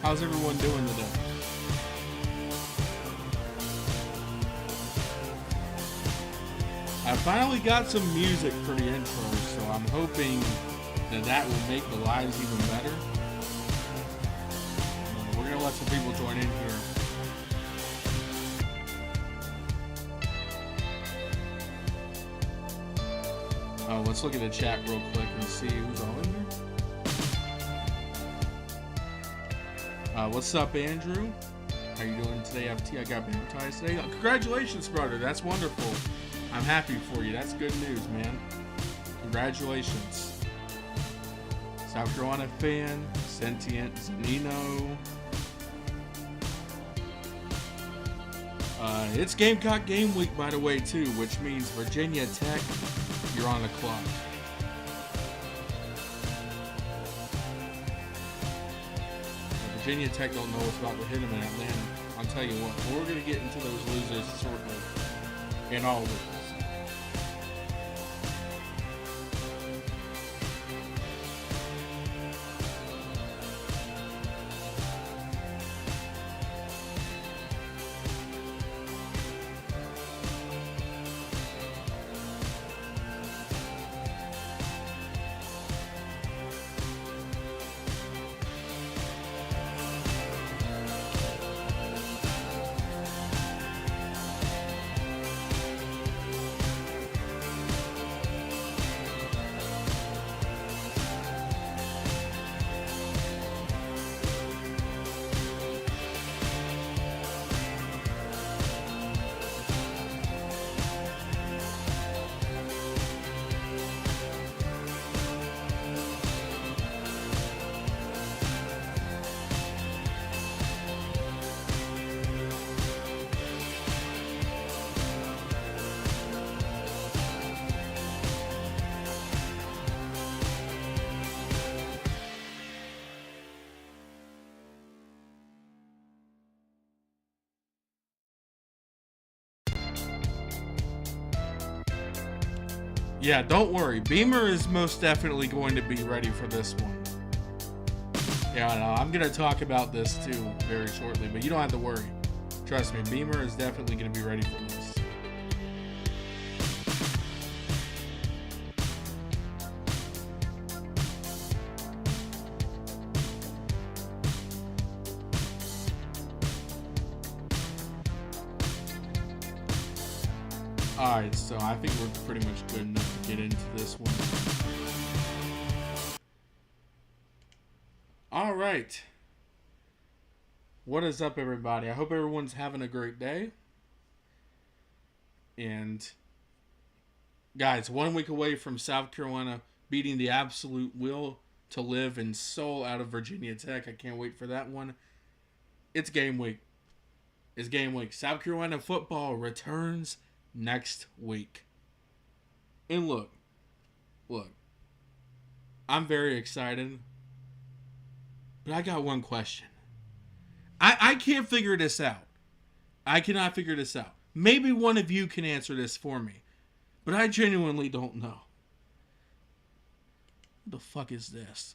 How's everyone doing today? I finally got some music for the intro, so I'm hoping that will make the lives even better. We're going to let some people join in here. Let's look at the chat real quick and see who's on in here. What's up, Andrew? How you doing today, FT? I got baptized today. Oh, congratulations, brother. That's wonderful. I'm happy for you. That's good news, man. Congratulations. South Carolina fan, Sentient, Zanino. It's Gamecock game week, by the way, too, which means Virginia Tech, you're on the clock. Virginia Tech don't know what's about to hit them in Atlanta. I'll tell you what, we're going to get into those losers shortly. In all of it. Yeah, don't worry. Beamer is most definitely going to be ready for this one. Yeah, I know. I'm going to talk about this too very shortly, but you don't have to worry. Trust me, Beamer is definitely going to be ready for this. Alright, so I think we're pretty much good enough to get into this one. Alright. What is up, everybody? I hope everyone's having a great day. And, guys, 1 week away from South Carolina beating the absolute will to live and soul out of Virginia Tech. I can't wait for that one. It's game week. It's game week. South Carolina football returns next week. And look, I'm very excited, but I got one question. I can't figure this out. I cannot figure this out. Maybe one of you can answer this for me, but I genuinely don't know. What the fuck is this?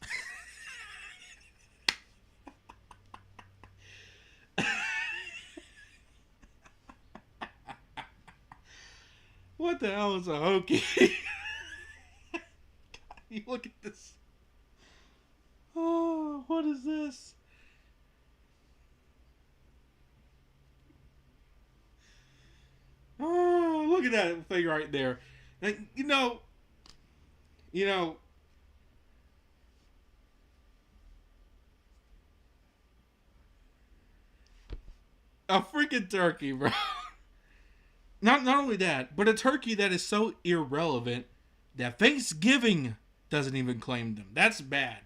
What the hell is a hokey? God, you look at this. Oh, what is this? Oh, look at that thing right there. Like, you know, a freaking turkey, bro. Not only that, but a turkey that is so irrelevant that Thanksgiving doesn't even claim them. That's bad.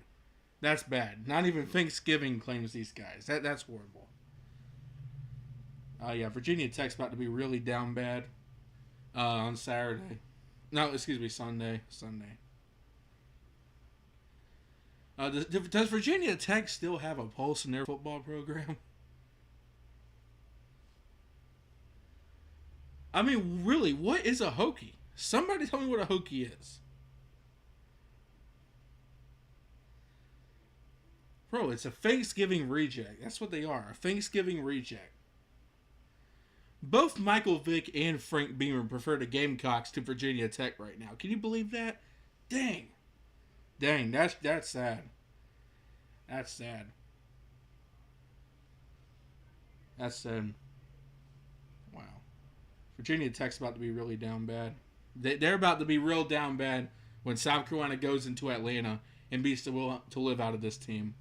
That's bad. Not even Thanksgiving claims these guys. That's horrible. Yeah, Virginia Tech's about to be really down bad on Saturday. No, excuse me, Sunday. Does Virginia Tech still have a pulse in their football program? I mean, really, what is a hokey? Somebody tell me what a hokey is. Bro, it's a Thanksgiving reject. That's what they are. A Thanksgiving reject. Both Michael Vick and Frank Beamer prefer the Gamecocks to Virginia Tech right now. Can you believe that? Dang. Dang, that's sad. That's sad. That's sad. Wow. Virginia Tech's about to be really down bad. They're about to be real down bad when South Carolina goes into Atlanta and beats the will to live out of this team.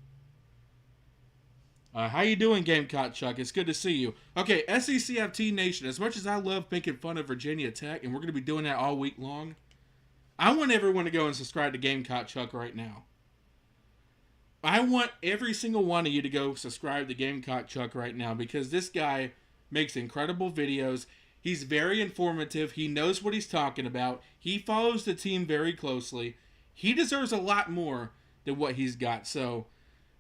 How you doing, Gamecock Chuck? It's good to see you. Okay, SECFT Nation, as much as I love making fun of Virginia Tech, and we're going to be doing that all week long, I want everyone to go and subscribe to Gamecock Chuck right now. I want every single one of you to go subscribe to Gamecock Chuck right now, because this guy makes incredible videos. He's very informative. He knows what he's talking about. He follows the team very closely. He deserves a lot more than what he's got. So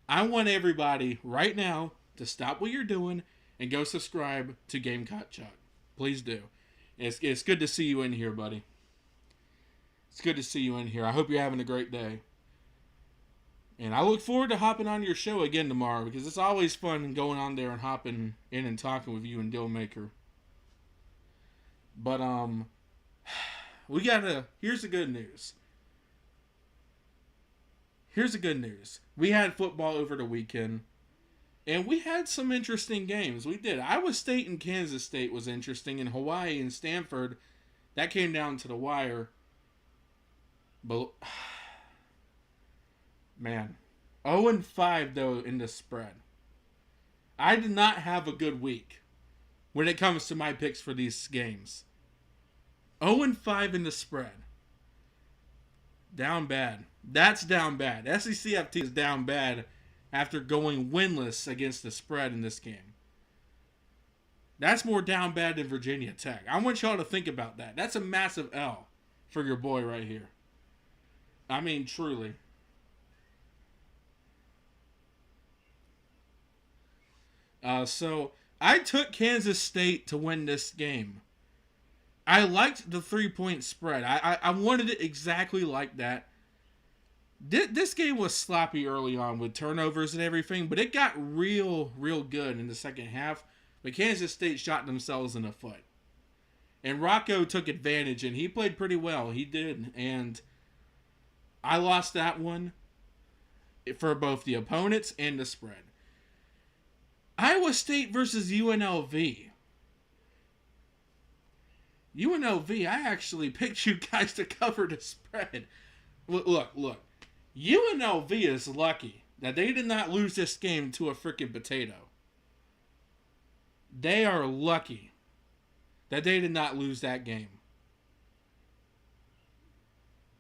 I want everybody right now to stop what you're doing and go subscribe to Gamecock Chuck. Please do. It's good to see you in here, buddy. It's good to see you in here. I hope you're having a great day. And I look forward to hopping on your show again tomorrow, because it's always fun going on there and hopping in and talking with you and Dealmaker. But here's the good news. Here's the good news. We had football over the weekend, and we had some interesting games. We did. Iowa State and Kansas State was interesting, and Hawaii and Stanford, that came down to the wire. But man, 0-5 though in the spread. I did not have a good week when it comes to my picks for these games. 0-5 in the spread. Down bad. That's down bad. SECFT is down bad after going winless against the spread in this game. That's more down bad than Virginia Tech. I want y'all to think about that. That's a massive L for your boy right here. I mean, truly. So I took Kansas State to win this game. I liked the 3-point spread. I wanted it exactly like that. This game was sloppy early on with turnovers and everything, but it got real good in the second half. But Kansas State shot themselves in the foot. And Rocco took advantage, and he played pretty well. He did. And I lost that one for both the opponents and the spread. Iowa State versus UNLV. UNLV, I actually picked you guys to cover the spread. Look. UNLV is lucky that they did not lose this game to a freaking potato. They are lucky that they did not lose that game.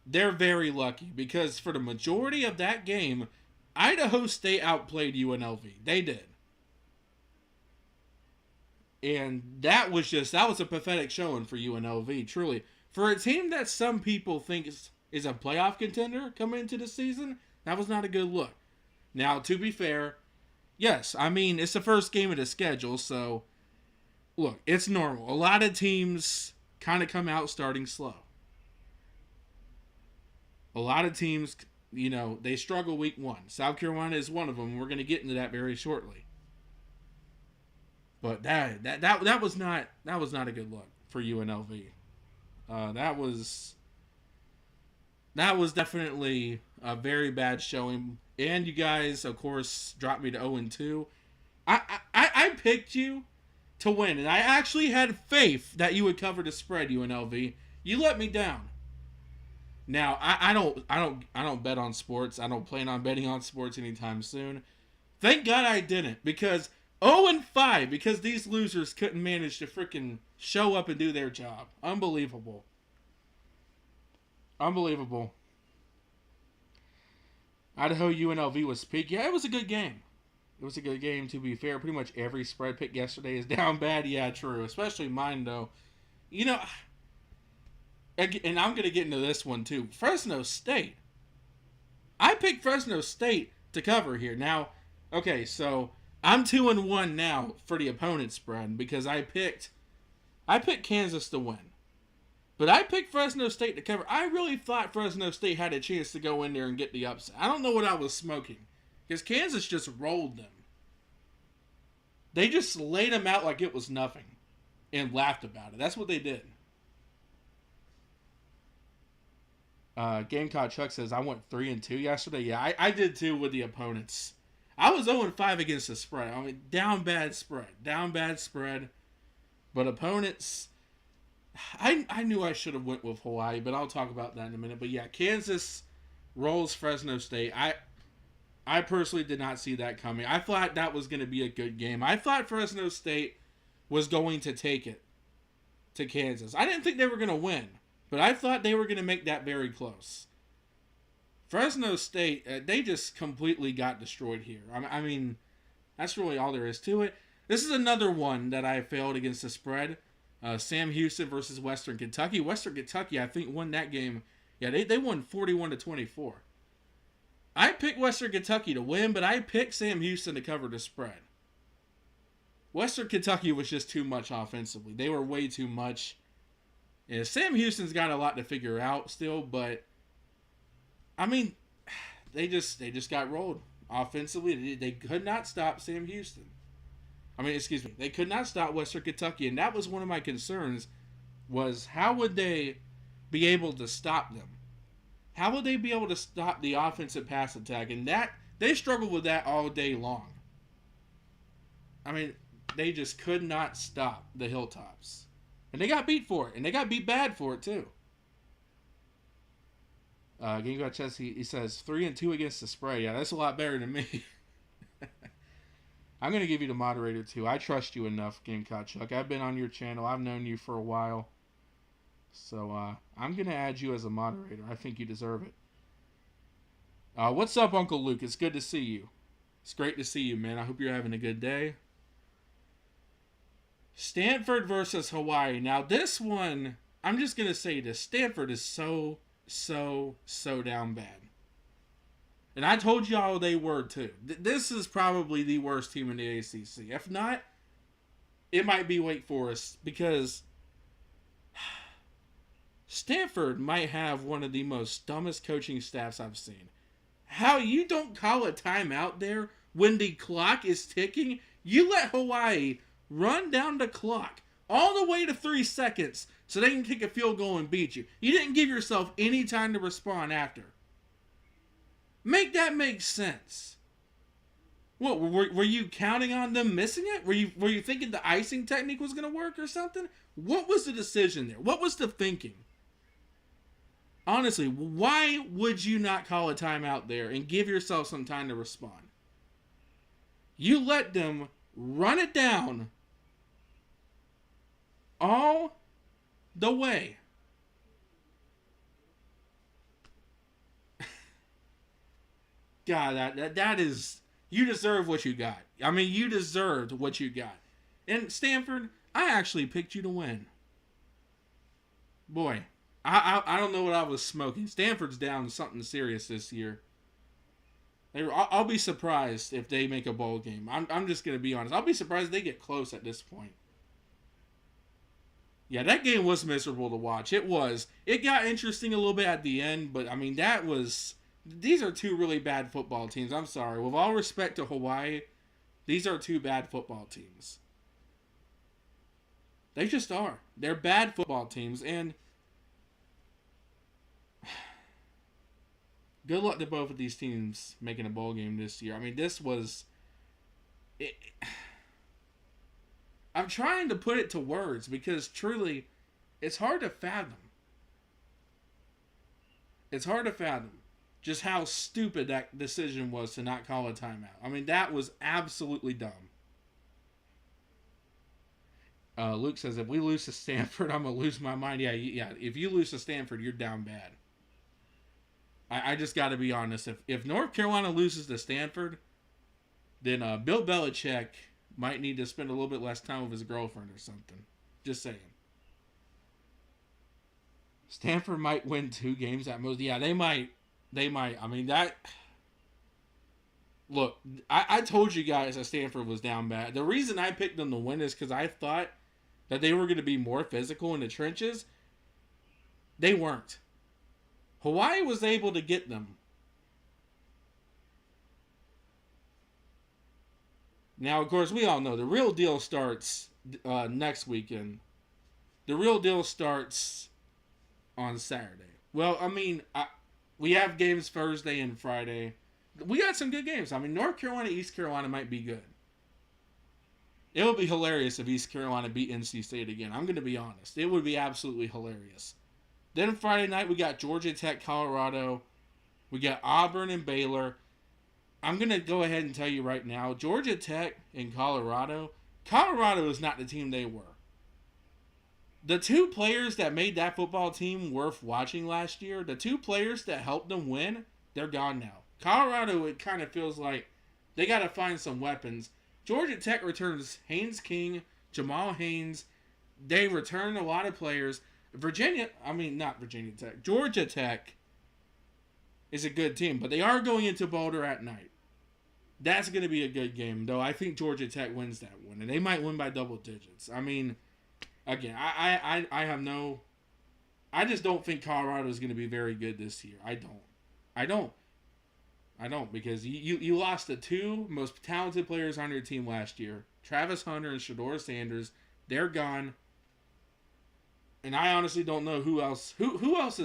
They're very lucky, because for the majority of that game, Idaho State outplayed UNLV. They did. And that was a pathetic showing for UNLV, truly. For a team that some people think is a playoff contender coming into the season, that was not a good look. Now, to be fair, yes, I mean, it's the first game of the schedule, so look, it's normal. A lot of teams kind of come out starting slow. A lot of teams, they struggle week one. South Carolina is one of them. We're going to get into that very shortly. But that was not a good look for UNLV. That was definitely a very bad showing. And you guys, of course, dropped me to 0-2. I picked you to win, and I actually had faith that you would cover the spread, UNLV. You let me down. Now, I don't bet on sports. I don't plan on betting on sports anytime soon. Thank God I didn't, because 0-5, because these losers couldn't manage to freaking show up and do their job. Unbelievable. Unbelievable. Idaho UNLV was peak. Yeah, it was a good game. It was a good game, to be fair. Pretty much every spread pick yesterday is down bad. Yeah, true. Especially mine, though. And I'm going to get into this one, too. Fresno State. I picked Fresno State to cover here. Now, okay, so I'm 2-1 now for the opponent spread, because I picked Kansas to win. But I picked Fresno State to cover. I really thought Fresno State had a chance to go in there and get the upset. I don't know what I was smoking, Because Kansas just rolled them. They just laid them out like it was nothing and laughed about it. That's what they did. Gamecock Chuck says, I went 3-2 yesterday. Yeah, I did too with the opponents. I was 0-5 against the spread. I mean, down bad spread. But opponents, I knew I should have went with Hawaii, but I'll talk about that in a minute. But yeah, Kansas rolls Fresno State. I personally did not see that coming. I thought that was going to be a good game. I thought Fresno State was going to take it to Kansas. I didn't think they were going to win, but I thought they were going to make that very close. Fresno State, they just completely got destroyed here. I mean, that's really all there is to it. This is another one that I failed against the spread. Sam Houston versus Western Kentucky. Western Kentucky, I think, won that game. Yeah, they won 41-24. I picked Western Kentucky to win, but I picked Sam Houston to cover the spread. Western Kentucky was just too much offensively. They were way too much. Yeah, Sam Houston's got a lot to figure out still, but I mean, they just got rolled offensively. They could not stop Sam Houston. They could not stop Western Kentucky, and that was one of my concerns. Was how would they be able to stop them? How would they be able to stop the offensive pass attack? And that they struggled with that all day long. I mean, they just could not stop the Hilltops. And they got beat for it. And they got beat bad for it, too. Gamecock Chess, he says, 3-2 against the spray. Yeah, that's a lot better than me. I'm going to give you the moderator, too. I trust you enough, Gamecock Chuck. I've been on your channel. I've known you for a while. So, I'm going to add you as a moderator. I think you deserve it. What's up, Uncle Luke? It's good to see you. It's great to see you, man. I hope you're having a good day. Stanford versus Hawaii. Now, this one, I'm just going to say this. Stanford is so down bad. And I told y'all they were, too. This is probably the worst team in the ACC. If not, it might be Wake Forest, because Stanford might have one of the most dumbest coaching staffs I've seen. How you don't call a timeout there when the clock is ticking? You let Hawaii run down the clock all the way to 3 seconds so they can kick a field goal and beat you. You didn't give yourself any time to respond after. Make that make sense. What, were you counting on them missing it? Were you thinking the icing technique was going to work or something? What was the decision there? What was the thinking? Honestly, why would you not call a timeout there and give yourself some time to respond? You let them run it down all the way. God, that is... You deserve what you got. I mean, you deserved what you got. And Stanford, I actually picked you to win. Boy, I don't know what I was smoking. Stanford's down something serious this year. I'll be surprised if they make a bowl game. I'm just going to be honest. I'll be surprised if they get close at this point. Yeah, that game was miserable to watch. It was. It got interesting a little bit at the end, but I mean, that was... These are two really bad football teams. I'm sorry. With all respect to Hawaii, these are two bad football teams. They just are. They're bad football teams, and good luck to both of these teams making a bowl game this year. I mean, this was... I'm trying to put it to words because truly, it's hard to fathom. It's hard to fathom just how stupid that decision was to not call a timeout. I mean, that was absolutely dumb. Luke says, if we lose to Stanford, I'm going to lose my mind. Yeah. If you lose to Stanford, you're down bad. I just got to be honest. If North Carolina loses to Stanford, then Bill Belichick might need to spend a little bit less time with his girlfriend or something. Just saying. Stanford might win 2 games at most. Yeah, they might. I mean, that... Look, I told you guys that Stanford was down bad. The reason I picked them to win is because I thought that they were going to be more physical in the trenches. They weren't. Hawaii was able to get them. Now, of course, we all know the real deal starts next weekend. The real deal starts on Saturday. Well, I mean, we have games Thursday and Friday. We got some good games. I mean, North Carolina, East Carolina might be good. It would be hilarious if East Carolina beat NC State again. I'm going to be honest. It would be absolutely hilarious. Then Friday night, we got Georgia Tech, Colorado. We got Auburn and Baylor. I'm going to go ahead and tell you right now, Georgia Tech and Colorado is not the team they were. The two players that made that football team worth watching last year, the two players that helped them win, they're gone now. Colorado, it kind of feels like they got to find some weapons. Georgia Tech returns Haynes King, Jamal Haynes. They return a lot of players. Georgia Tech is a good team, but they are going into Boulder at night. That's going to be a good game, though. I think Georgia Tech wins that one, and they might win by double digits. I mean, again, I just don't think Colorado is going to be very good this year. I don't because you lost the two most talented players on your team last year, Travis Hunter and Shedeur Sanders. They're gone, and I honestly don't know who else. Who else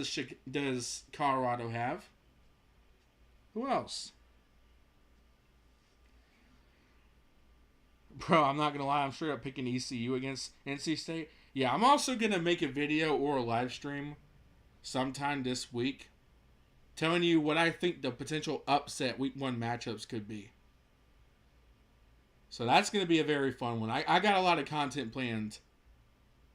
does Colorado have? Who else? Bro, I'm not going to lie. I'm straight up picking ECU against NC State. Yeah, I'm also going to make a video or a live stream sometime this week telling you what I think the potential upset week 1 matchups could be. So that's going to be a very fun one. I got a lot of content planned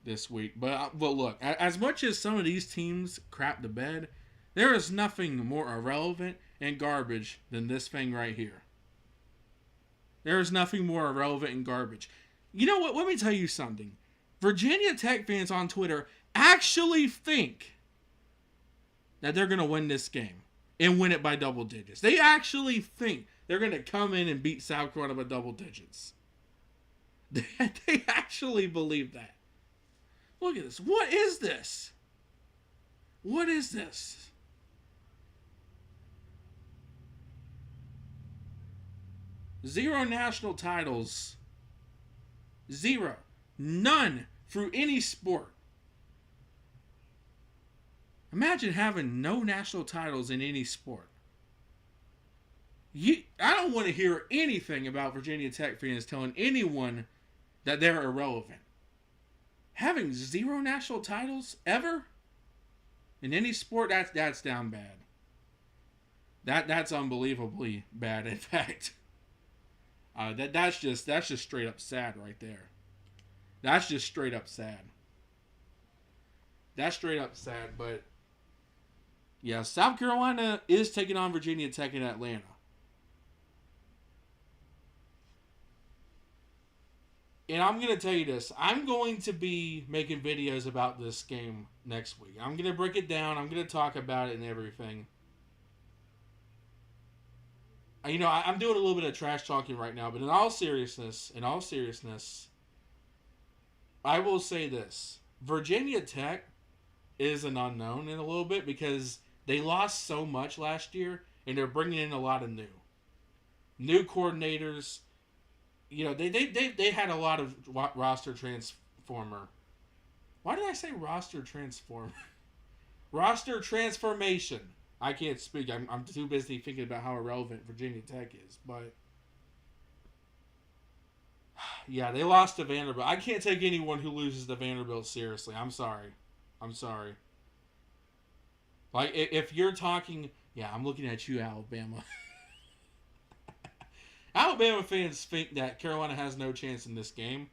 this week. But look, as much as some of these teams crap the bed, there is nothing more irrelevant and garbage than this thing right here. There is nothing more irrelevant and garbage. You know what? Let me tell you something. Virginia Tech fans on Twitter actually think that they're going to win this game and win it by double digits. They actually think they're going to come in and beat South Carolina by double digits. They actually believe that. Look at this. What is this? What is this? Zero national titles. Zero. None through any sport. Imagine having no national titles in any sport. I don't want to hear anything about Virginia Tech fans telling anyone that they're irrelevant. Having zero national titles ever in any sport, that's down bad. That's unbelievably bad, in fact. That's just straight up sad right there. That's just straight up sad. That's straight up sad, but yeah, South Carolina is taking on Virginia Tech in Atlanta. And I'm going to tell you this. I'm going to be making videos about this game next week. I'm going to break it down. I'm going to talk about it and everything. You know, I'm doing a little bit of trash talking right now, but in all seriousness, I will say this. Virginia Tech is an unknown in a little bit because they lost so much last year, and they're bringing in a lot of new coordinators. You know, they had a lot of roster transformer. Why did I say roster transform? Roster transformation. I can't speak. I'm too busy thinking about how irrelevant Virginia Tech is. But yeah, they lost to Vanderbilt. I can't take anyone who loses to Vanderbilt seriously. I'm sorry. Like, if you're talking... Yeah, I'm looking at you, Alabama. Alabama fans think that Carolina has no chance in this game.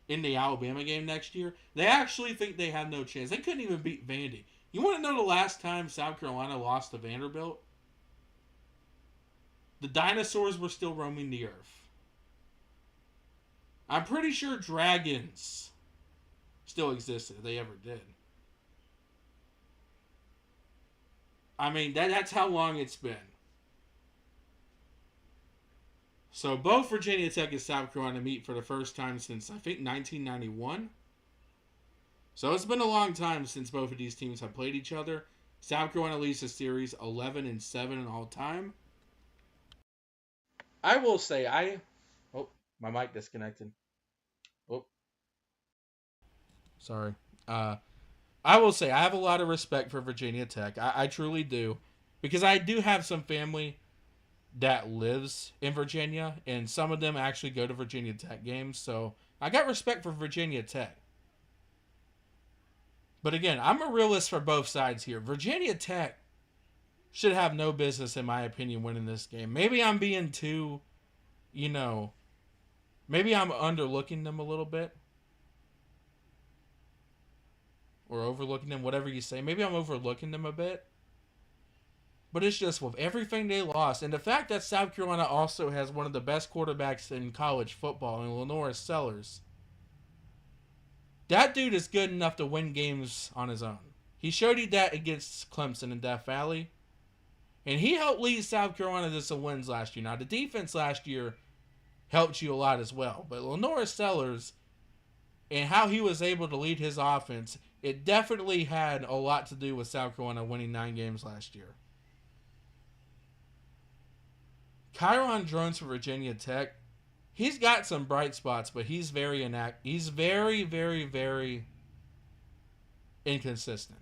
In the Alabama game next year. They actually think they have no chance. They couldn't even beat Vandy. You want to know the last time South Carolina lost to Vanderbilt? The dinosaurs were still roaming the earth. I'm pretty sure dragons still existed if they ever did. I mean, that's how long it's been. So both Virginia Tech and South Carolina meet for the first time since, I think, 1991. So it's been a long time since both of these teams have played each other. South Carolina leads the series 11-7 in all time. I will say oh, my mic disconnected. Oh, sorry. Uh I will say I have a lot of respect for Virginia Tech. I truly do. Because I do have some family that lives in Virginia, and some of them actually go to Virginia Tech games. So I got respect for Virginia Tech. But again, I'm a realist for both sides here. Virginia Tech should have no business, in my opinion, winning this game. Maybe I'm being too, you know, maybe I'm underlooking them a little bit or overlooking them, whatever you say. Maybe I'm overlooking them a bit. But it's just with everything they lost, and the fact that South Carolina also has one of the best quarterbacks in college football, in Lenore Sellers. That dude is good enough to win games on his own. He showed you that against Clemson in Death Valley, and he helped lead South Carolina to some wins last year. Now, the defense last year helped you a lot as well, but Lenore Sellers and how he was able to lead his offense, it definitely had a lot to do with South Carolina winning 9 games last year. Kyron Drones for Virginia Tech, he's got some bright spots, but he's he's very, very, very inconsistent.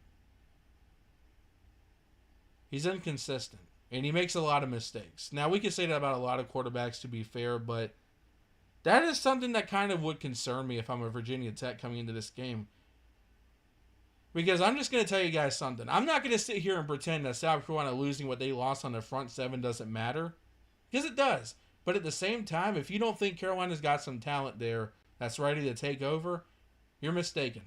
He's inconsistent, and he makes a lot of mistakes. Now, we can say that about a lot of quarterbacks, to be fair, but that is something that kind of would concern me if I'm a Virginia Tech coming into this game. Because I'm just going to tell you guys something. I'm not going to sit here and pretend that South Carolina losing what they lost on the front 7 doesn't matter. Because it does. But at the same time, if you don't think Carolina's got some talent there that's ready to take over, you're mistaken.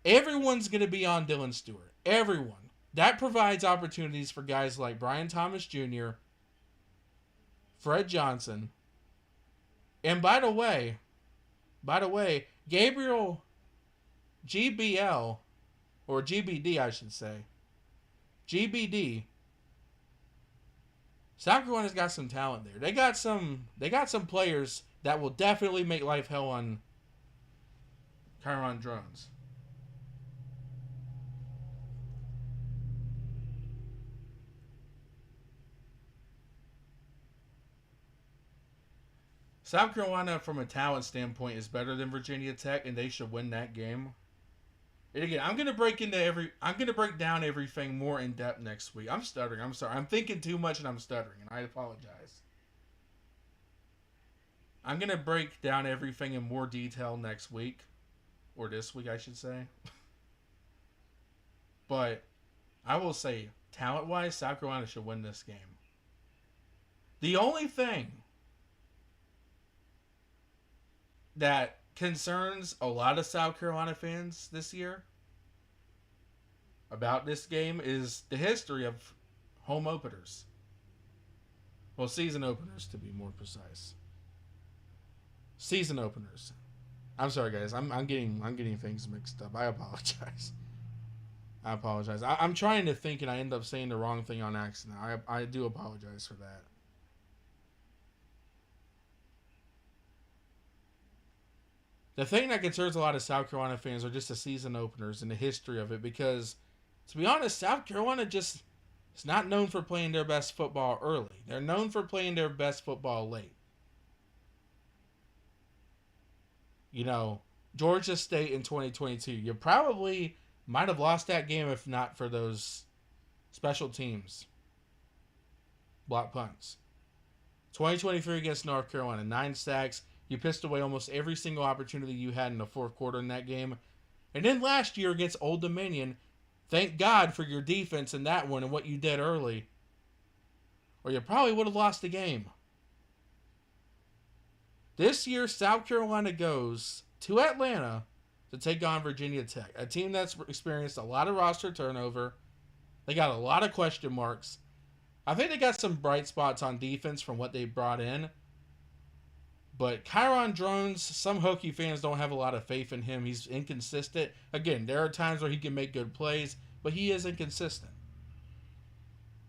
Everyone's going to be on Dylan Stewart. Everyone. That provides opportunities for guys like Brian Thomas Jr., Fred Johnson, and by the way, Gabriel GBL, or GBD I should say, GBD, South Carolina's got some talent there. They got some players that will definitely make life hell on Chiron Drones. South Carolina, from a talent standpoint, is better than Virginia Tech, and they should win that game. And again, I'm gonna break down everything more in depth next week. I'm stuttering. I'm sorry. I'm thinking too much and I'm stuttering, and I apologize. I'm gonna break down everything in more detail next week, or this week, I should say. But I will say, talent-wise, South Carolina should win this game. The only thing that concerns a lot of South Carolina fans this year about this game is the history of home openers. Well, season openers, to be more precise. Season openers. I'm sorry, guys. I'm getting things mixed up. I apologize. I'm trying to think, and I end up saying the wrong thing on accident. I do apologize for that. The thing that concerns a lot of South Carolina fans are just the season openers and the history of it, because, to be honest, South Carolina just is not known for playing their best football early. They're known for playing their best football late. You know, Georgia State in 2022, you probably might have lost that game if not for those special teams block punts. 2023 against North Carolina, 9 sacks. You pissed away almost every single opportunity you had in the fourth quarter in that game. And then last year against Old Dominion, thank God for your defense in that one and what you did early, or you probably would have lost the game. This year, South Carolina goes to Atlanta to take on Virginia Tech, a team that's experienced a lot of roster turnover. They got a lot of question marks. I think they got some bright spots on defense from what they brought in. But Kyron Drones, some Hokie fans don't have a lot of faith in him. He's inconsistent. Again, there are times where he can make good plays, but he is inconsistent.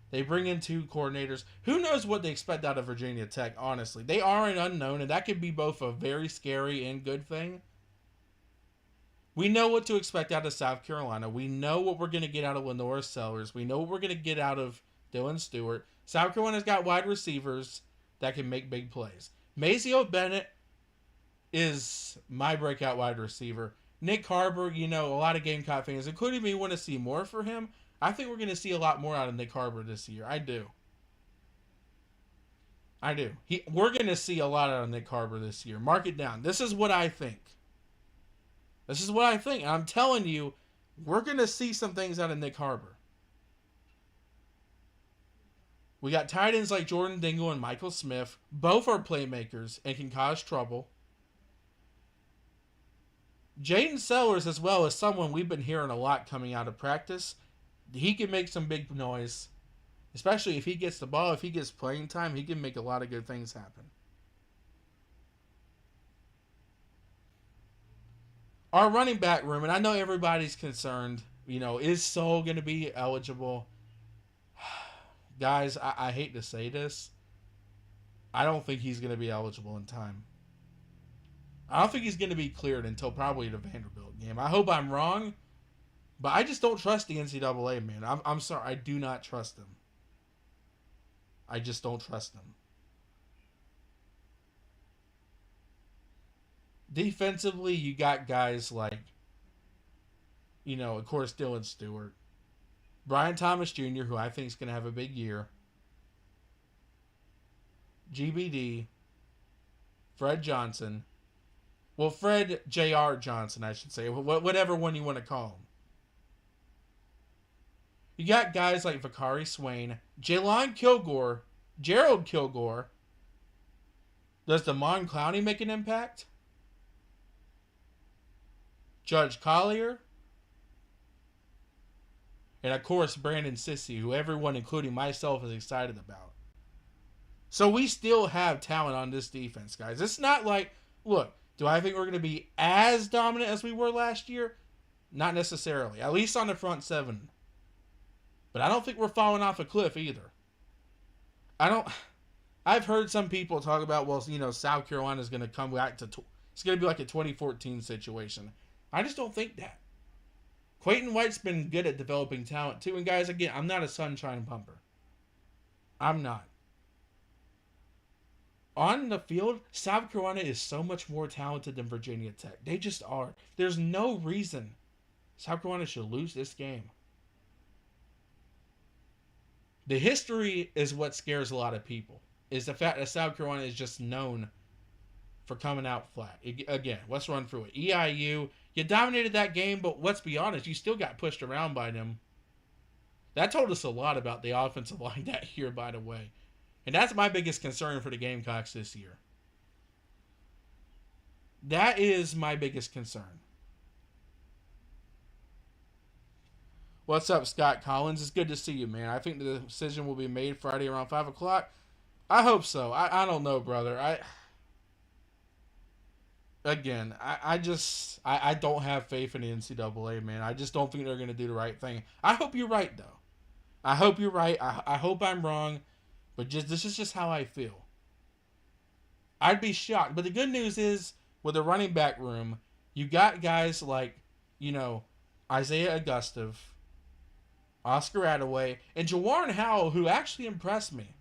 They bring in 2 coordinators. Who knows what they expect out of Virginia Tech, honestly. They are an unknown, and that could be both a very scary and good thing. We know what to expect out of South Carolina. We know what we're going to get out of Lenore Sellers. We know what we're going to get out of Dylan Stewart. South Carolina's got wide receivers that can make big plays. Mazeo Bennett is my breakout wide receiver. Nick Harbor, a lot of Gamecock fans, including me, want to see more for him. I think we're going to see a lot more out of Nick Harbor this year. I do. We're going to see a lot out of Nick Harbor this year. Mark it down. This is what I think. And I'm telling you, we're going to see some things out of Nick Harbor. We got tight ends like Jordan Dingle and Michael Smith. Both are playmakers and can cause trouble. Jaden Sellers as well is someone we've been hearing a lot coming out of practice. He can make some big noise. Especially if he gets the ball, if he gets playing time, he can make a lot of good things happen. Our running back room, and I know everybody's concerned, is Soul going to be eligible? Guys, I hate to say this. I don't think he's going to be eligible in time. I don't think he's going to be cleared until probably the Vanderbilt game. I hope I'm wrong, but I just don't trust the NCAA, man. I'm sorry. I do not trust them. I just don't trust them. Defensively, you got guys like, of course, Dylan Stewart. Brian Thomas Jr., who I think is going to have a big year. GBD. Fred Johnson. Well, Fred J.R. Johnson, I should say. Whatever one you want to call him. You got guys like Vakari Swain. Jalon Kilgore. Gerald Kilgore. Does Damon Clowney make an impact? Judge Collier. And, of course, Brandon Sissy, who everyone, including myself, is excited about. So we still have talent on this defense, guys. It's not like, look, do I think we're going to be as dominant as we were last year? Not necessarily. At least on the front seven. But I don't think we're falling off a cliff either. I've heard some people talk about, South Carolina is going to come back to, it's going to be like a 2014 situation. I just don't think that. Clayton White's been good at developing talent too. And guys, again, I'm not a sunshine pumper. I'm not. On the field, South Carolina is so much more talented than Virginia Tech. They just are. There's no reason South Carolina should lose this game. The history is what scares a lot of people. Is the fact that South Carolina is just known for coming out flat. Again, let's run through it. EIU, you dominated that game, but let's be honest, you still got pushed around by them. That told us a lot about the offensive line that year, by the way. And that's my biggest concern for the Gamecocks this year. That is my biggest concern. What's up, Scott Collins? It's good to see you, man. I think the decision will be made Friday around 5 o'clock. I hope so. I don't know, brother. I don't have faith in the NCAA, man. I just don't think they're going to do the right thing. I hope you're right, though. I hope you're right. I hope I'm wrong. But this is just how I feel. I'd be shocked. But the good news is, with the running back room, you got guys like, Isaiah Augustov, Oscar Attaway, and Jawarn Howell, who actually impressed me.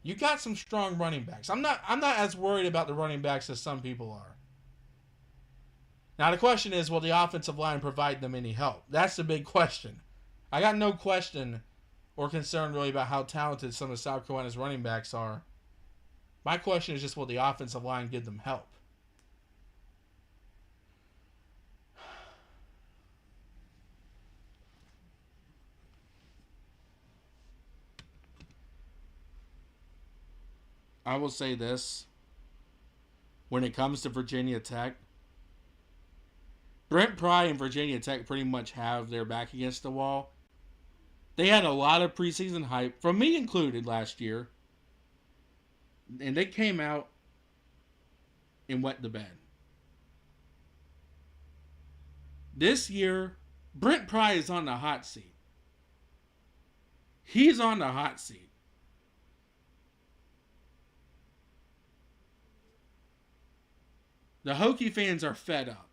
You got some strong running backs. I'm not as worried about the running backs as some people are. Now the question is, will the offensive line provide them any help? That's the big question. I got no question or concern really about how talented some of South Carolina's running backs are. My question is just, will the offensive line give them help? I will say this. When it comes to Virginia Tech, Brent Pry and Virginia Tech pretty much have their back against the wall. They had a lot of preseason hype, from me included, last year. And they came out and wet the bed. This year, Brent Pry is on the hot seat. He's on the hot seat. The Hokie fans are fed up.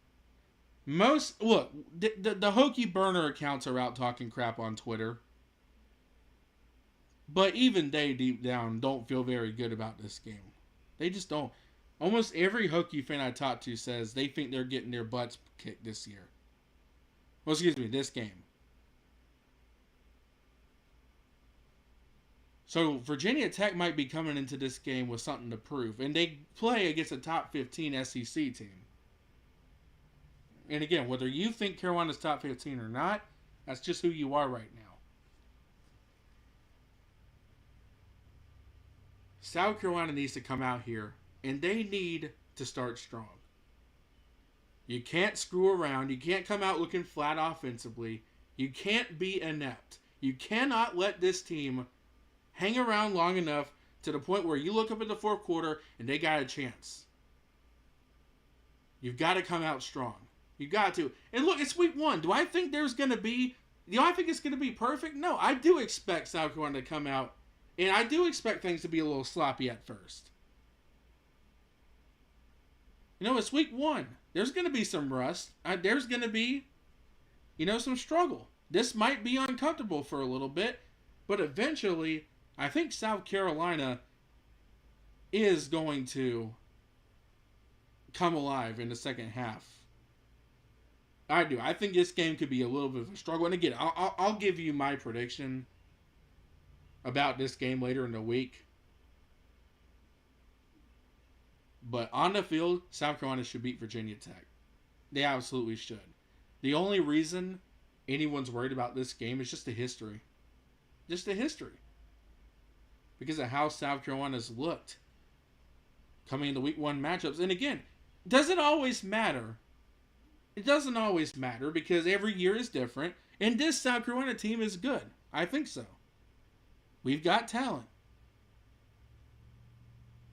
The Hokie burner accounts are out talking crap on Twitter. But even they, deep down, don't feel very good about this game. They just don't. Almost every Hokie fan I talk to says they think they're getting their butts kicked this year. Well, excuse me, this game. So Virginia Tech might be coming into this game with something to prove. And they play against a top 15 SEC team. And again, whether you think Carolina's top 15 or not, that's just who you are right now. South Carolina needs to come out here, and they need to start strong. You can't screw around. You can't come out looking flat offensively. You can't be inept. You cannot let this team hang around long enough to the point where you look up at the fourth quarter and they got a chance. You've got to come out strong. You got to. And look, it's week 1. Do I think there's going to be... I think it's going to be perfect? No, I do expect South Carolina to come out, and I do expect things to be a little sloppy at first. It's week 1. There's going to be some rust. There's going to be, some struggle. This might be uncomfortable for a little bit, but eventually, I think South Carolina is going to come alive in the second half. I do. I think this game could be a little bit of a struggle. And again, I'll give you my prediction about this game later in the week. But on the field, South Carolina should beat Virginia Tech. They absolutely should. The only reason anyone's worried about this game is just the history. Just the history. Because of how South Carolina's looked coming into week 1 matchups. And again, does it always matter? It doesn't always matter because every year is different. And this South Carolina team is good. I think so. We've got talent.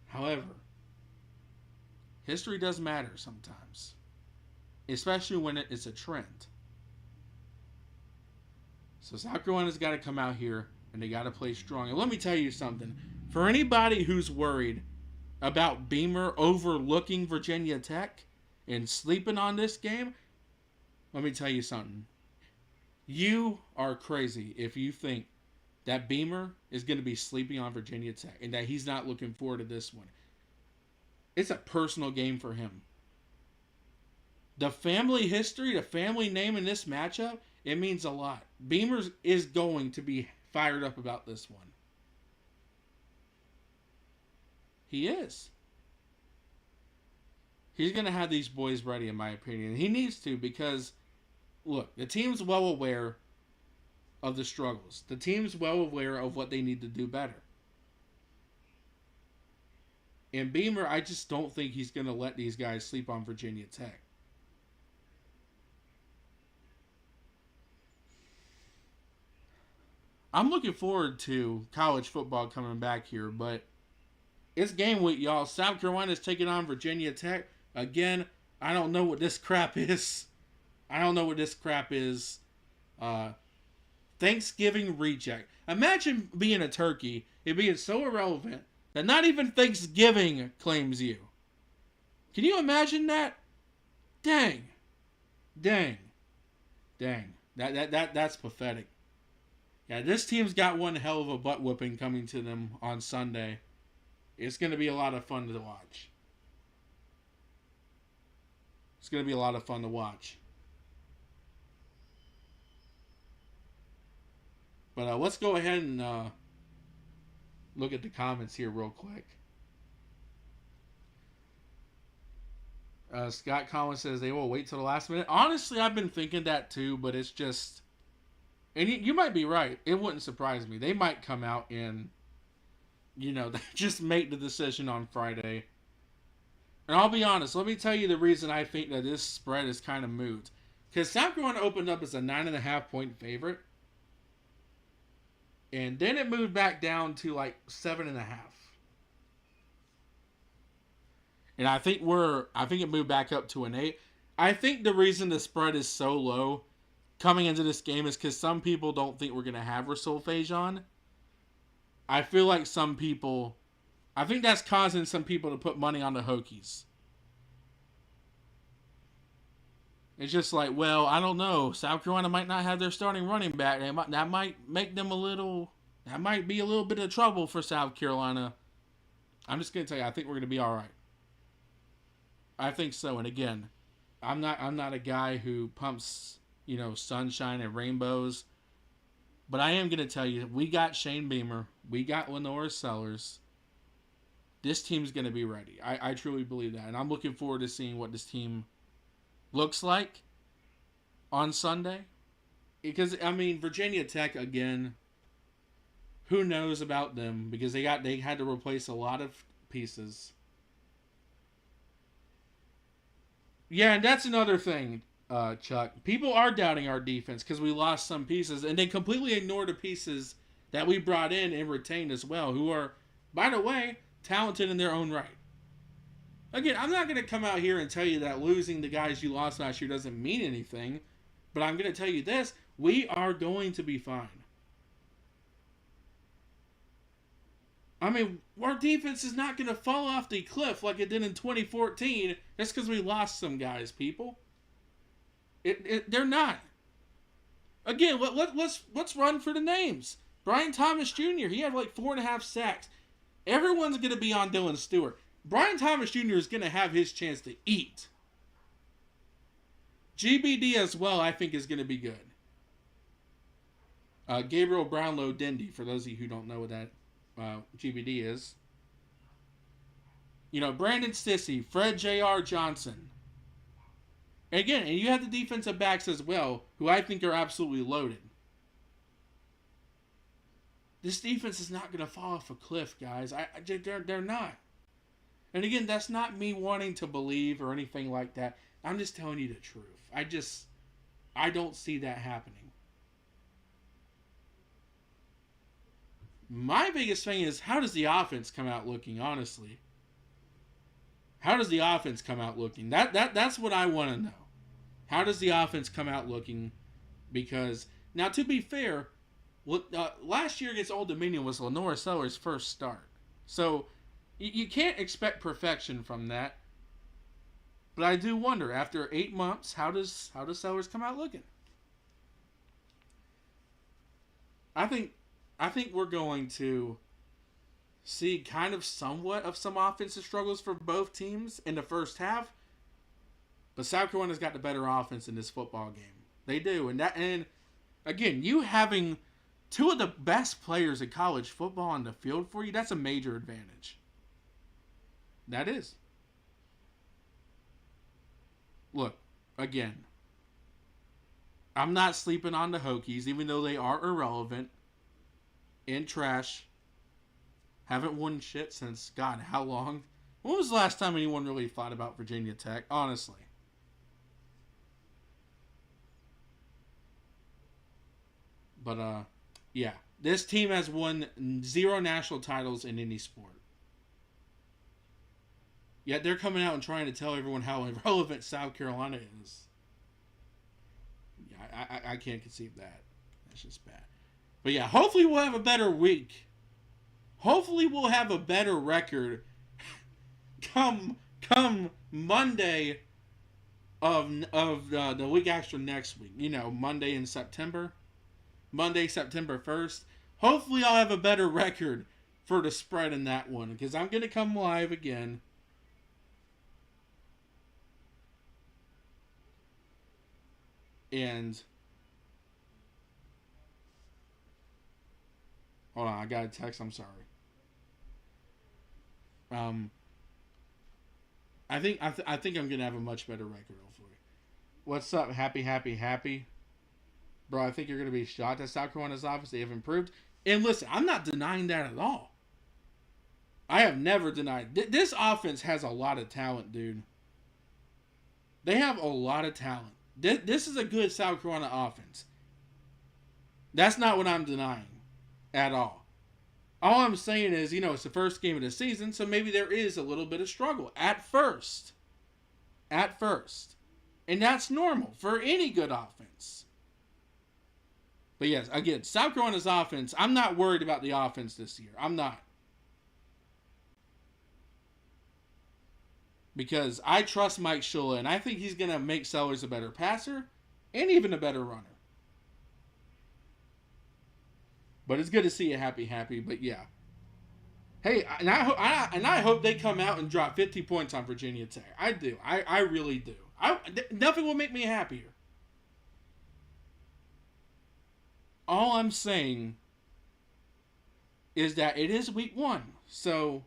However, history does matter sometimes. Especially when it's a trend. So South Carolina's got to come out here and they got to play strong. And let me tell you something. For anybody who's worried about Beamer overlooking Virginia Tech and sleeping on this game, let me tell you something. You are crazy if you think that Beamer is going to be sleeping on Virginia Tech and that he's not looking forward to this one. It's a personal game for him. The family history, the family name in this matchup, it means a lot. Beamer is going to be fired up about this one. He is. He's going to have these boys ready, in my opinion. He needs to because, look, the team's well aware of the struggles. The team's well aware of what they need to do better. And Beamer, I just don't think he's going to let these guys sleep on Virginia Tech. I'm looking forward to college football coming back here, but it's game week, y'all. South Carolina's taking on Virginia Tech. Again, I don't know what this crap is. Thanksgiving reject. Imagine being a turkey and being so irrelevant that not even Thanksgiving claims you. Can you imagine that? Dang. That's pathetic. Yeah, this team's got one hell of a butt whooping coming to them on Sunday. It's going to be a lot of fun to watch. But let's go ahead and look at the comments here real quick. Scott Collins says they will wait till the last minute. Honestly, I've been thinking that too, but it's just... And you might be right. It wouldn't surprise me. They might come out and, just make the decision on Friday. And I'll be honest. Let me tell you the reason I think that this spread is kind of moot. Because South Carolina opened up as a 9.5 point favorite. And then it moved back down to like 7.5. And I think it moved back up to an 8. I think the reason the spread is so low coming into this game is because some people don't think we're going to have Rasul Fajan. I feel like I think that's causing some people to put money on the Hokies. It's just like, well, I don't know. South Carolina might not have their starting running back. That might make them a little That might be a little bit of trouble for South Carolina. I'm just going to tell you, I think we're going to be all right. I think so. And again, I'm not a guy who pumps, sunshine and rainbows. But I am going to tell you, we got Shane Beamer. We got Lenora Sellers. This team's going to be ready. I truly believe that. And I'm looking forward to seeing what this team looks like on Sunday. Because, Virginia Tech, again, who knows about them? Because they had to replace a lot of pieces. Yeah, and that's another thing, Chuck. People are doubting our defense because we lost some pieces, and they completely ignore the pieces that we brought in and retained as well, who are, by the way, talented in their own right. Again, I'm not going to come out here and tell you that losing the guys you lost last year doesn't mean anything, but I'm going to tell you this. We are going to be fine. Our defense is not going to fall off the cliff like it did in 2014 just because we lost some guys, people. They're not. Again, let's run for the names. Brian Thomas Jr., he had like 4.5 sacks. Everyone's going to be on Dylan Stewart. Brian Thomas Jr. is going to have his chance to eat. GBD as well, I think, is going to be good. Gabriel Brownlow Dindy, for those of you who don't know what that GBD is. Brandon Stissy, Fred J.R. Johnson. And you have the defensive backs as well, who I think are absolutely loaded. This defense is not going to fall off a cliff, guys. They're not. And again, that's not me wanting to believe or anything like that. I'm just telling you the truth. I don't see that happening. My biggest thing is, how does the offense come out looking, honestly? How does the offense come out looking? That's what I want to know. How does the offense come out looking? Because, now to be fair, last year against Old Dominion was Lenora Sellers' first start. So, you can't expect perfection from that. But I do wonder, after 8 months, how does Sellers come out looking? I think we're going to see kind of somewhat of some offensive struggles for both teams in the first half. But South Carolina's got the better offense in this football game. They do. And again, you having two of the best players in college football on the field for you, that's a major advantage. That is. Look, again, I'm not sleeping on the Hokies, even though they are irrelevant and trash. Haven't won shit since, God, how long? When was the last time anyone really thought about Virginia Tech? Honestly. But, yeah. This team has won 0 national titles in any sport. Yet they're coming out and trying to tell everyone how irrelevant South Carolina is. Yeah, I can't conceive that. That's just bad. But yeah, hopefully we'll have a better week. Hopefully we'll have a better record come Monday of the week after next week. Monday in September. Monday, September 1st. Hopefully I'll have a better record for the spread in that one. Because I'm going to come live again. And hold on, I got a text. I'm sorry. I think I'm gonna have a much better record, hopefully. What's up? Happy, bro. I think you're gonna be shocked at South Carolina's offense. They have improved. And listen, I'm not denying that at all. I have never denied. This offense has a lot of talent, dude. They have a lot of talent. This is a good South Carolina offense. That's not what I'm denying at all. All I'm saying is, it's the first game of the season, so maybe there is a little bit of struggle at first. At first. And that's normal for any good offense. But yes, again, South Carolina's offense, I'm not worried about the offense this year. I'm not. Because I trust Mike Shula, and I think he's going to make Sellers a better passer and even a better runner. But it's good to see you happy. But yeah, hey, and I hope they come out and drop 50 points on Virginia Tech. I do. I really do. Nothing will make me happier. All I'm saying is that it is week one, so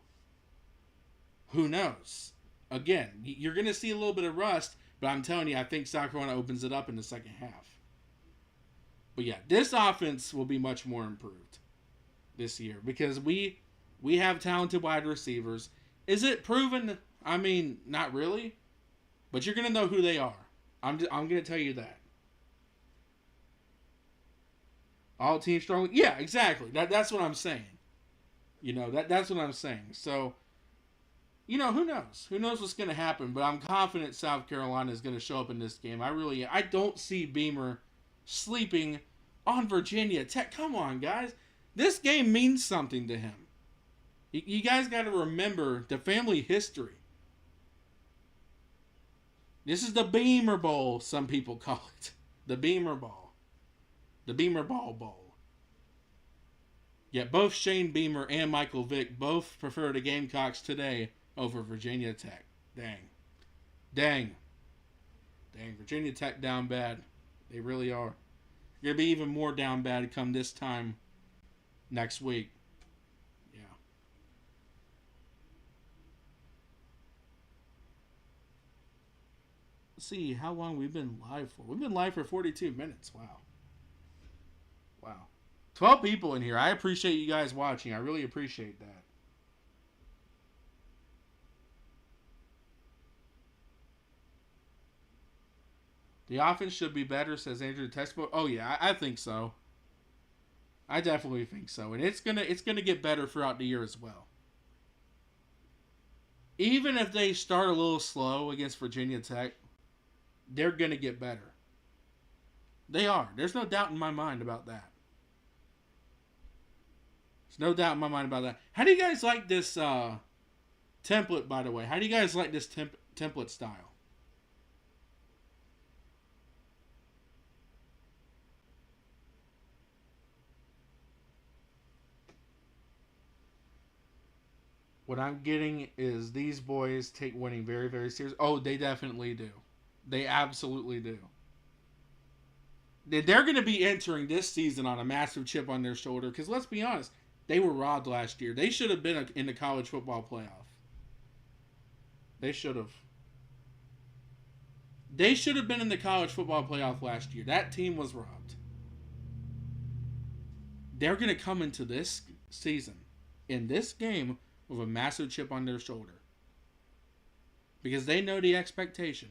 who knows? Again, you're going to see a little bit of rust, but I'm telling you, I think South Carolina opens it up in the second half. But yeah, this offense will be much more improved this year because we have talented wide receivers. Is it proven? I mean, not really, but you're going to know who they are. I'm going to tell you that. All teams strong. Yeah, exactly. That's what I'm saying. That's what I'm saying. So, who knows? Who knows what's going to happen? But I'm confident South Carolina is going to show up in this game. I don't see Beamer sleeping on Virginia Tech. Come on, guys. This game means something to him. You guys got to remember the family history. This is the Beamer Bowl, some people call it. The Beamer Bowl. The Beamer Ball Bowl. Yet both Shane Beamer and Michael Vick both prefer the Gamecocks today over Virginia Tech. Dang. Virginia Tech down bad. They really are. You're going to be even more down bad come this time next week. Yeah. Let's see how long we've been live for. We've been live for 42 minutes. Wow. 12 people in here. I appreciate you guys watching. I really appreciate that. The offense should be better, says Andrew Textbook. Oh yeah, I think so. I definitely think so, and it's gonna get better throughout the year as well. Even if they start a little slow against Virginia Tech, they're gonna get better. They are. There's no doubt in my mind about that. There's no doubt in my mind about that. How do you guys like this template, by the way? How do you guys like this template style? What I'm getting is these boys take winning very, very serious. Oh, they definitely do. They absolutely do. They're going to be entering this season on a massive chip on their shoulder because let's be honest, they were robbed last year. They should have been in the college football playoff. They should have. They should have been in the college football playoff last year. That team was robbed. They're going to come into this season, in this game, with a massive chip on their shoulder. Because they know the expectation.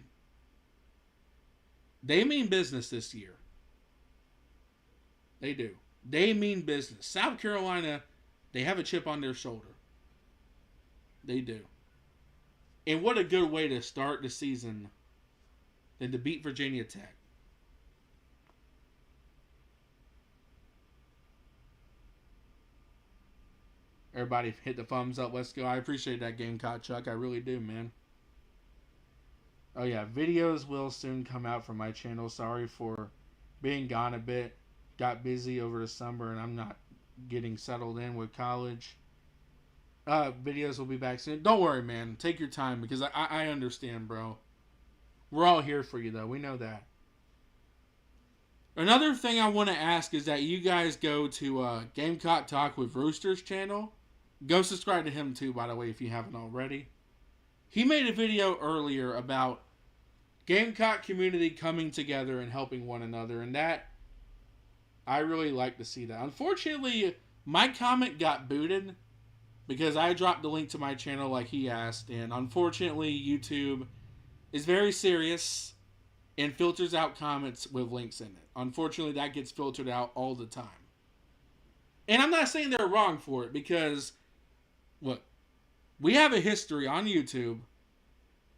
They mean business this year. They do. They mean business. South Carolina, they have a chip on their shoulder. They do. And what a good way to start the season than to beat Virginia Tech. Everybody hit the thumbs up. Let's go. I appreciate that, Gamecock Chuck. I really do, man. Oh, yeah. Videos will soon come out from my channel. Sorry for being gone a bit. Got busy over the summer, and I'm not getting settled in with college. Videos will be back soon. Don't worry, man. Take your time, because I understand, bro. We're all here for you, though. We know that. Another thing I want to ask is that you guys go to Gamecock Talk with Rooster's channel. Go subscribe to him too, by the way, if you haven't already. He made a video earlier about Gamecock community coming together and helping one another, and that, I really like to see that. Unfortunately, my comment got booted because I dropped the link to my channel like he asked, and unfortunately, YouTube is very serious and filters out comments with links in it. Unfortunately, that gets filtered out all the time. And I'm not saying they're wrong for it because, look, we have a history on YouTube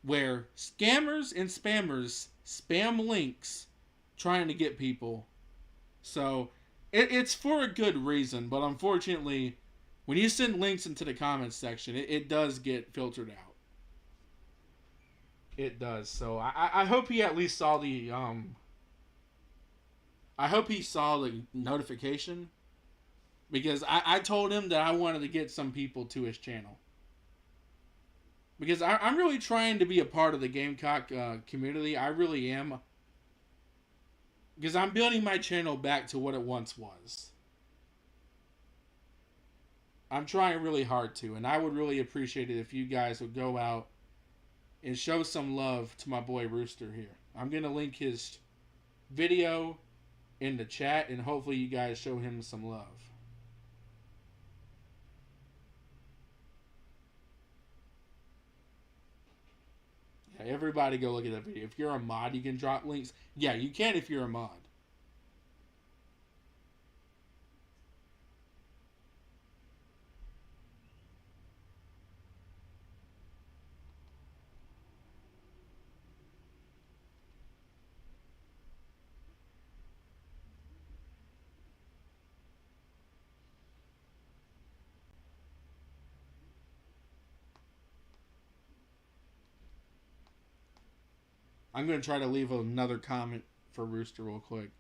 where scammers and spammers spam links trying to get people. So, it's for a good reason, but unfortunately, when you send links into the comments section, it does get filtered out. It does. So, I hope he at least saw the, I hope he saw the notification. because I told him that I wanted to get some people to his channel. Because I'm really trying to be a part of the Gamecock community. I really am. Because I'm building my channel back to what it once was. I'm trying really hard to, and I would really appreciate it if you guys would go out and show some love to my boy Rooster here. I'm going to link his video in the chat, and hopefully you guys show him some love. Yeah, everybody go look at that video. If you're a mod, you can drop links. Yeah, you can if you're a mod. I'm going to try to leave another comment for Rooster real quick.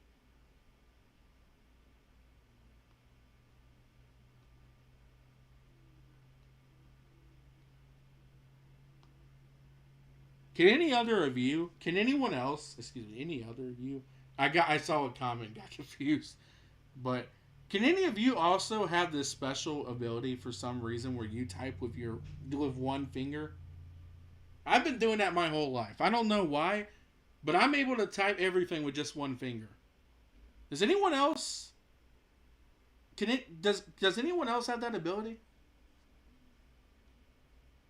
Can any other of you, can anyone else, excuse me, any other of you, I saw a comment, got confused, but can any of you also have this special ability for some reason where you type with one finger? I've been doing that my whole life. I don't know why, but I'm able to type everything with just one finger. Does anyone else? Does anyone else have that ability?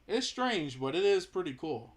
It's strange, but it is pretty cool.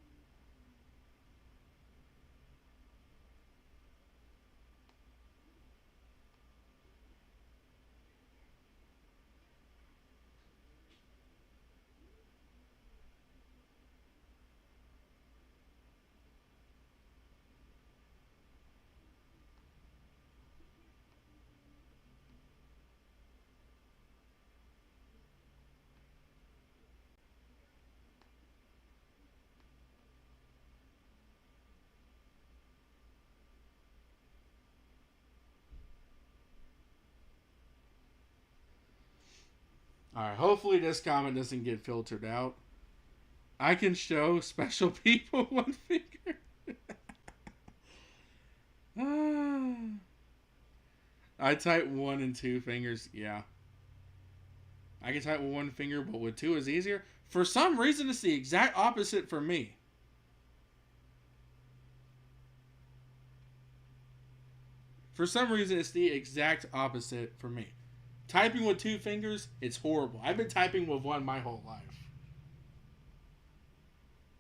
Alright, hopefully this comment doesn't get filtered out. I can show special people one finger. I type one and two fingers, yeah. I can type with one finger, but with two is easier. For some reason, it's the exact opposite for me. For some reason, it's the exact opposite for me. Typing with two fingers, it's horrible. I've been typing with one my whole life.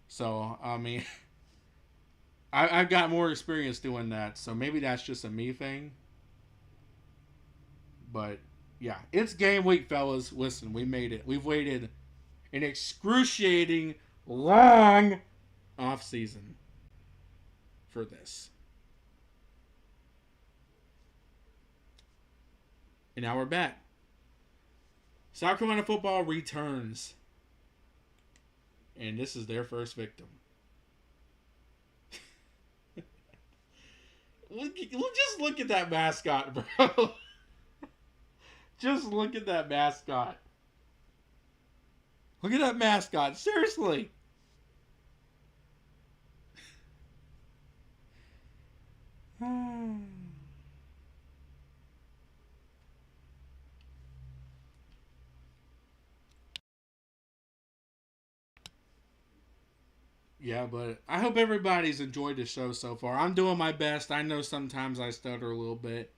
So, I mean, I've got more experience doing that, so maybe that's just a me thing. But, yeah, it's game week, fellas. Listen, we made it. We've waited an excruciating, long off season for this. And now we're back. South Carolina football returns. And this is their first victim. Just look at that mascot, bro. Just look at that mascot. Look at that mascot. Seriously. Yeah, but I hope everybody's enjoyed the show so far. I'm doing my best. I know sometimes I stutter a little bit.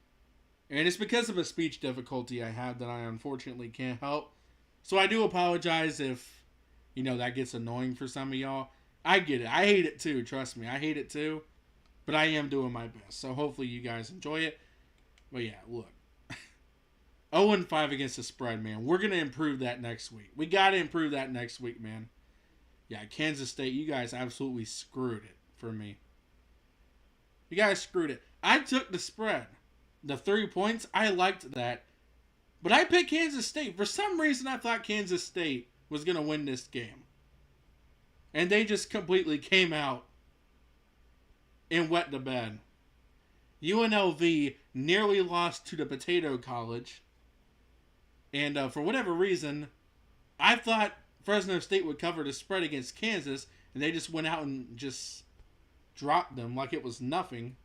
And it's because of a speech difficulty I have that I unfortunately can't help. So I do apologize if, that gets annoying for some of y'all. I get it. I hate it too. Trust me. I hate it too. But I am doing my best. So hopefully you guys enjoy it. But yeah, look. 0-5 against the spread, man. We're going to improve that next week. We got to improve that next week, man. Yeah, Kansas State, you guys absolutely screwed it for me. You guys screwed it. I took the spread. The 3 points, I liked that. But I picked Kansas State. For some reason, I thought Kansas State was going to win this game. And they just completely came out and wet the bed. UNLV nearly lost to the Potato College. And for whatever reason, I thought Fresno State would cover the spread against Kansas, and they just went out and just dropped them like it was nothing.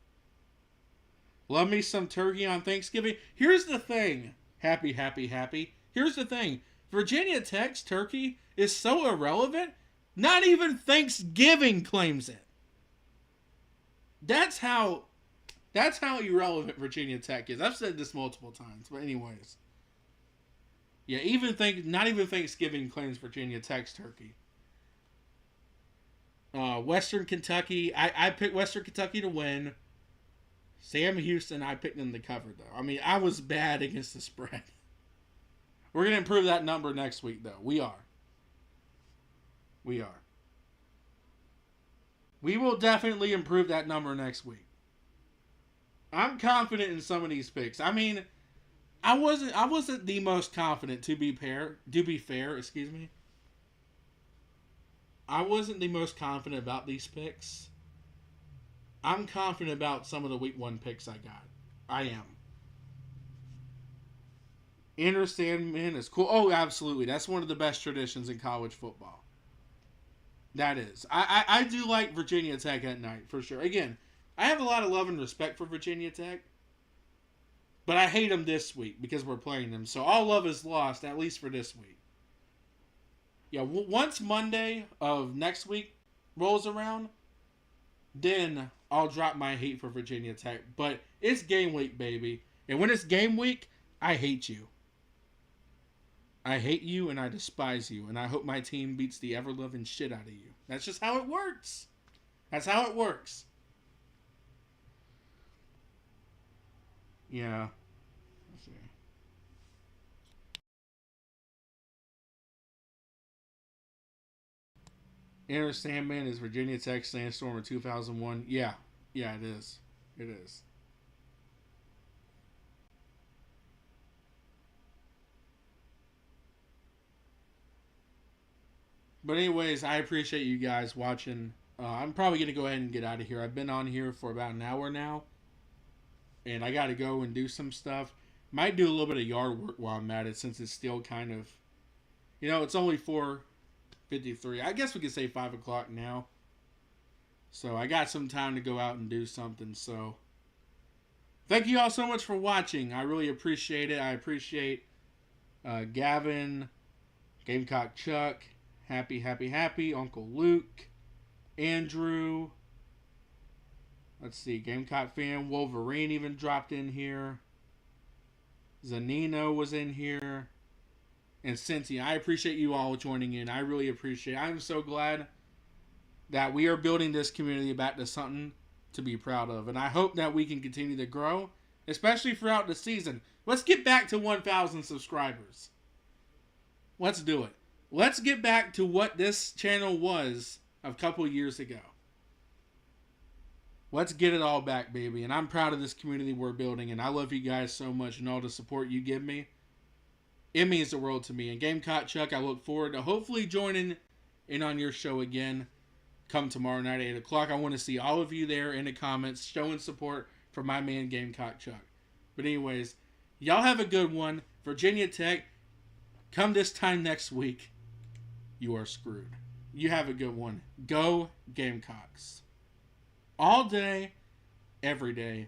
Love me some turkey on Thanksgiving. Here's the thing. Happy, happy, happy. Here's the thing. Virginia Tech's turkey is so irrelevant, not even Thanksgiving claims it. That's how irrelevant Virginia Tech is. I've said this multiple times, but anyways. Yeah, not even Thanksgiving claims Virginia Tech's turkey. Western Kentucky, I picked Western Kentucky to win. Sam Houston, I picked them to cover, though. I mean, I was bad against the spread. We're going to improve that number next week, though. We are. We will definitely improve that number next week. I'm confident in some of these picks. I mean, I wasn't the most confident, to be fair, excuse me. I wasn't the most confident about these picks. I'm confident about some of the week 1 picks I got. I am. Enter Sandman is cool. Oh, absolutely. That's one of the best traditions in college football. That is. I do like Virginia Tech at night, for sure. Again, I have a lot of love and respect for Virginia Tech. But I hate them this week because we're playing them. So all love is lost, at least for this week. Yeah, once Monday of next week rolls around, then I'll drop my hate for Virginia Tech. But it's game week, baby. And when it's game week, I hate you. I hate you and I despise you. And I hope my team beats the ever-loving shit out of you. That's just how it works. That's how it works. Yeah. Let's see. Enter Sandman is Virginia Tech Sandstorm in 2001. Yeah. Yeah, it is. It is. But anyways, I appreciate you guys watching. I'm probably going to go ahead and get out of here. I've been on here for about an hour now. And I got to go and do some stuff. Might do a little bit of yard work while I'm at it since it's still kind of... it's only 4:53. I guess we could say 5 o'clock now. So I got some time to go out and do something. So thank you all so much for watching. I really appreciate it. I appreciate Gavin, Gamecock Chuck, Happy, Happy, Happy, Uncle Luke, Andrew. Let's see, Gamecock fan, Wolverine even dropped in here. Zanino was in here. And Cynthia, I appreciate you all joining in. I really appreciate it. I'm so glad that we are building this community back to something to be proud of. And I hope that we can continue to grow, especially throughout the season. Let's get back to 1,000 subscribers. Let's do it. Let's get back to what this channel was a couple years ago. Let's get it all back, baby. And I'm proud of this community we're building. And I love you guys so much and all the support you give me. It means the world to me. And Gamecock Chuck, I look forward to hopefully joining in on your show again come tomorrow night at 8 o'clock. I want to see all of you there in the comments showing support for my man Gamecock Chuck. But anyways, y'all have a good one. Virginia Tech, come this time next week, you are screwed. You have a good one. Go Gamecocks. All day, every day,